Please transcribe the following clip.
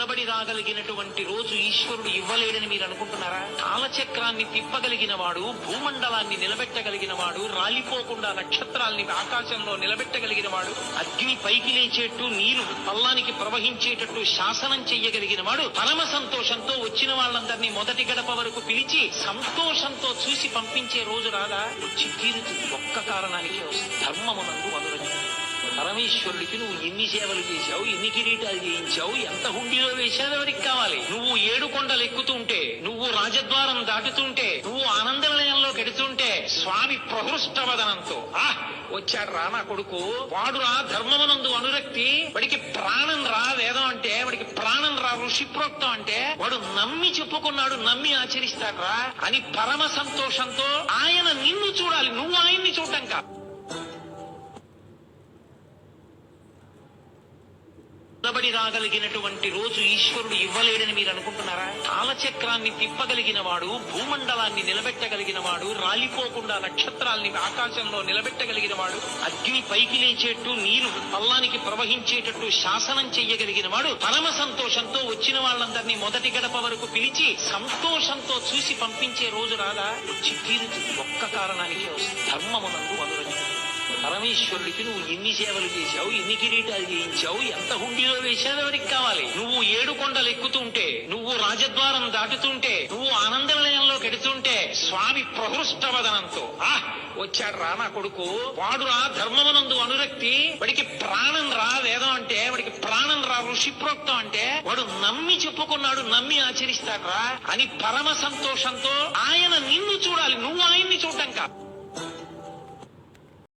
నిలబడి రాగలిగినటువంటి రోజు ఈశ్వరుడు ఇవ్వలేడని మీరు అనుకుంటున్నారా? కాలచక్రాన్ని తిప్పగలిగిన వాడు, భూమండలాన్ని నిలబెట్టగలిగిన వాడు, రాలిపోకుండా నక్షత్రాల్ని ఆకాశంలో నిలబెట్టగలిగిన వాడు, అగ్ని పైకి లేచేట్టు నీరు పల్లానికి ప్రవహించేటట్టు శాసనం చెయ్యగలిగిన వాడు పరమ సంతోషంతో వచ్చిన వాళ్ళందరినీ మొదటి గడప వరకు పిలిచి సంతోషంతో చూసి పంపించే రోజు రాదా? వచ్చి తీరుతుంది. ఒక్క కారణానికే వస్తుంది. ధర్మమునందు అనురక్తి. పరమేశ్వరుడికి నువ్వు ఎన్ని సేవలు చేశావు, ఎన్ని కిరీటాలు చేయించావు, ఎంత హుండీలో వేశావు ఎవరికి కావాలి? నువ్వు 7 కొండలు ఎక్కుతుంటే, నువ్వు రాజద్వారం దాటుతుంటే, నువ్వు ఆనంద నిలయంలో కెడుతుంటే స్వామి ప్రహృష్టవదనంతో వచ్చాడు రా నా కొడుకు, వాడు రా ధర్మమునందు అనురక్తి, వాడికి ప్రాణం రా వేదం అంటే, వాడికి ప్రాణం రా ఋషి ప్రోక్తం అంటే, వాడు నమ్మి చెప్పుకున్నాడు, నమ్మి ఆచరిస్తాడు రా అని పరమ సంతోషంతో ఆయన నిన్ను చూడాలి, నువ్వు ఆయన్ని చూడటం కాదు. నిలబడి రాగలిగినటువంటి రోజు ఈశ్వరుడు ఇవ్వలేడని మీరు అనుకుంటున్నారా? కాలచక్రాన్ని తిప్పగలిగిన వాడు, భూమండలాన్ని నిలబెట్టగలిగిన వాడు, రాలిపోకుండా నక్షత్రాల్ని ఆకాశంలో నిలబెట్టగలిగిన వాడు, అగ్ని పైకి లేచేట్టు నీరు పల్లానికి ప్రవహించేటట్టు శాసనం చెయ్యగలిగిన వాడు పరమ సంతోషంతో వచ్చిన వాళ్ళందరినీ మొదటి గడప వరకు పిలిచి సంతోషంతో చూసి పంపించే రోజు రాదా? వచ్చి తీరుతుంది. ఒక్క కారణానికే వస్తుంది. ధర్మమునందు అనురక్తి. పరమేశ్వరుడికి నువ్వు ఎన్ని సేవలు చేశావు, ఎన్ని కిరీటాలు చేయించావు, ఎంత హుండీలో వేశావు ఎవరికి కావాలి? నువ్వు 7 కొండలు ఎక్కుతుంటే, నువ్వు రాజద్వారం దాటుతుంటే, నువ్వు ఆనంద నిలయంలో కెడుతుంటే స్వామి ప్రహృష్టవదనంతో వచ్చాడు రా నా కొడుకు, వాడు రా ధర్మమునందు అనురక్తి, వాడికి ప్రాణం రా వేదం అంటే, వాడికి ప్రాణం రా ఋషి ప్రోక్తం అంటే, వాడు నమ్మి చెప్పుకున్నాడు, నమ్మి ఆచరిస్తాడు రా అని పరమ సంతోషంతో ఆయన నిన్ను చూడాలి, నువ్వు ఆయన్ని చూడటం కాదు.